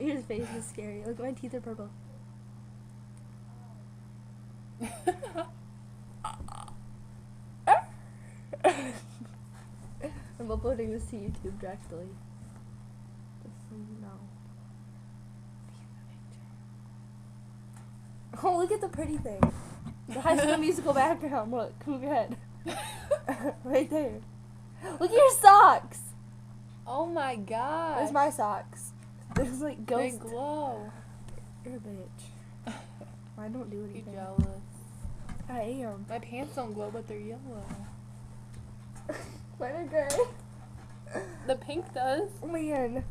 Your face is scary. Look, my teeth are purple. I'm uploading this to YouTube directly. Just so you know. Oh, look at the pretty thing. The High School Musical background. Look, move your head. Right there. Look at your socks. Oh my god. Where's my socks? There's like They ghosts. glow. You're a bitch. I don't do You anything. jealous. I am. My pants don't glow, but they're yellow. Mine are gray. The pink does. Oh man.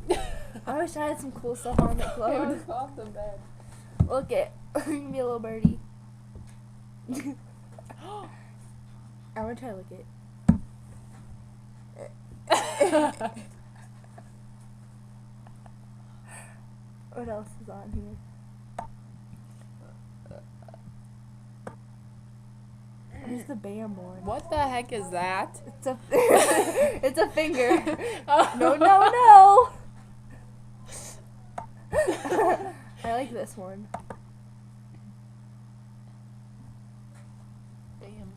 I wish I had some cool stuff on that glowed. Off the bed. Look it. You can be a little birdie. I want to try to lick it. What else is on here? Here's the BAM one. What the heck is that? It's a it's a finger. Oh. No. I like this one. Damn.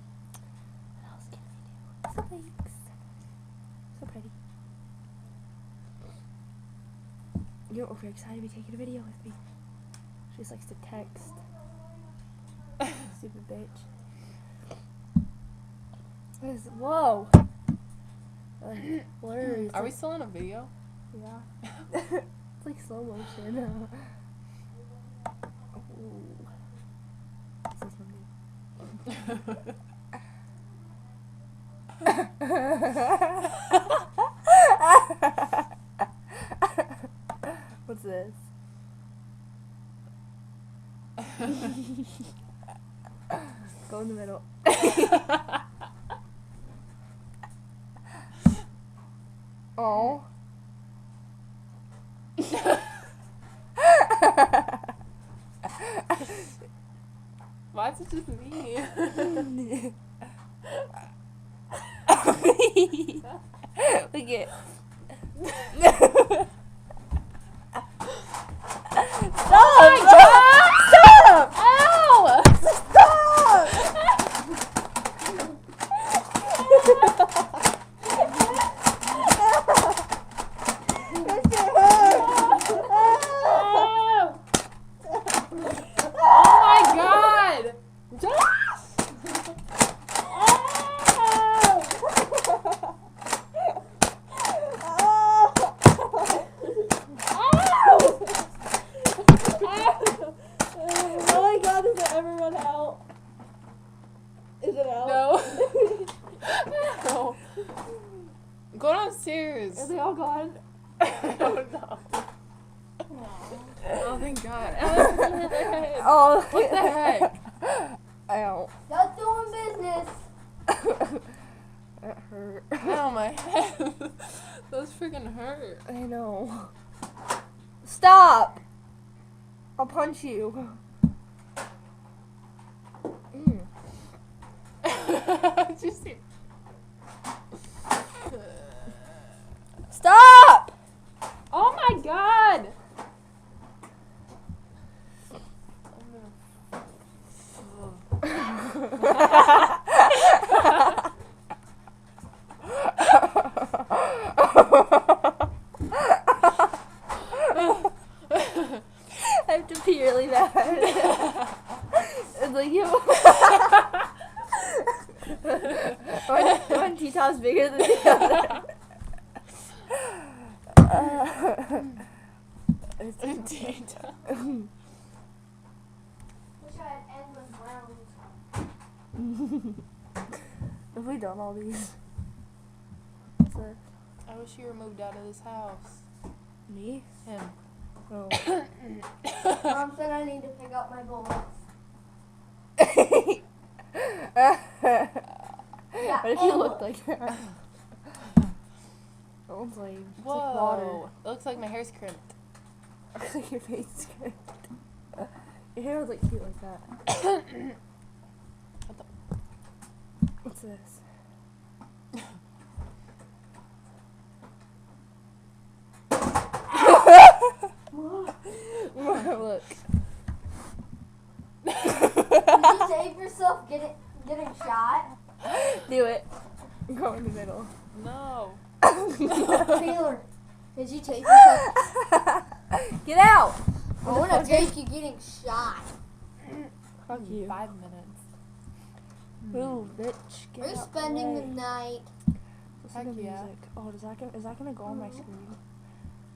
What else can we do? So thanks. So pretty. You know, we're excited to be taking a video with me. She just likes to text. Stupid bitch. Whoa. Blurry. Are we still in a video? Yeah. It's like slow motion. Ooh. What's this one do? What's this? Go in the middle. Oh. Why is it just me? Look it. Stop! Oh my God! Stop! Ow! Oh my god! Josh! Oh my god, does it ever run out? Is it out? No. No. Go downstairs. Are they all gone? Oh no. Oh thank God. Oh. What the heck? Ow. Not doing business. That hurt. Ow, my head. Those freaking hurt. I know. Stop! I'll punch you. Did you see? Stop! Oh my God! I have to pee really bad. It's like you. One T-top's bigger than the other. It's Data. Wish I had endless rounds. Have we done all these? What's that? I wish you were moved out of this house. Me? Him. Oh. Mom said I need to pick up my bullets. What if you looked like that? That one's like, it's like water. Whoa. It looks like my hair's crimped. Looks like your face is good. Your hair was like cute like that. What the? What's this? No. Taylor, did you take yourself? Get out! I want to take you getting shot. Fuck you. 5 minutes. Ooh, bitch. Get We're out spending the the way. night. Listen to Heck yeah. music. Oh, is that gonna go on my screen?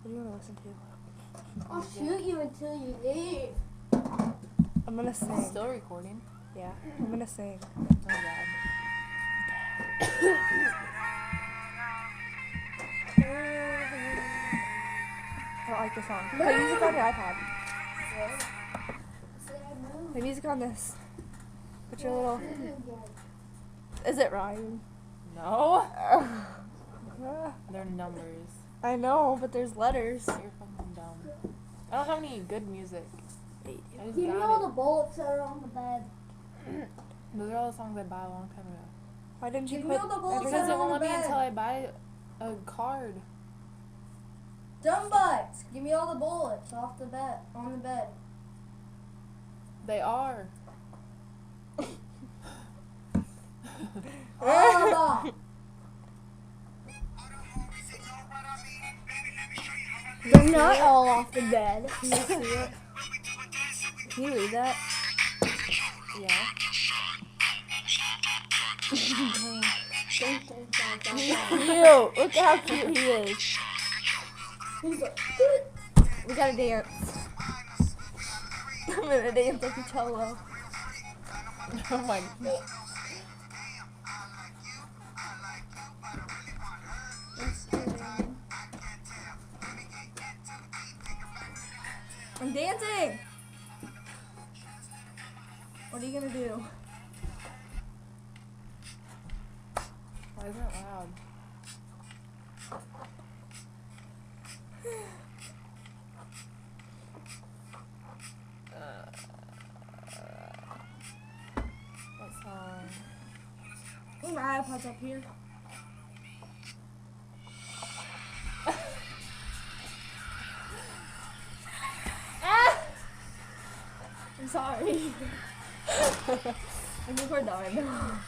What do you want to listen to? I'll shoot you until you leave. I'm gonna It's sing. still recording. Yeah, I'm gonna sing. Oh god. I don't like this song. Play music on your iPad. Sad move. Play music on this. Put your little. Is it rhyme? No. They're numbers. I know, but there's letters. You're fucking dumb. I don't have any good music. I just Give me got all it. the bullets that are on the bed. Those are all the songs I bought a long time ago. Why didn't you Give me put all the bullets everything? Because it on won't let the me bed. until I buy a card. Dumb butts. Give me all the bullets off the bed. On the bed. They are. All of them. They're not all off the bed. Can you see it? Can you read that? Yeah. Cute. Look how cute he is. He's like, We gotta dance. I'm gonna dance like a cello. Oh my god. I'm dancing. What are you gonna do? Why isn't it loud? What song? Oh, my iPod's up here. I'm sorry. I think we're done.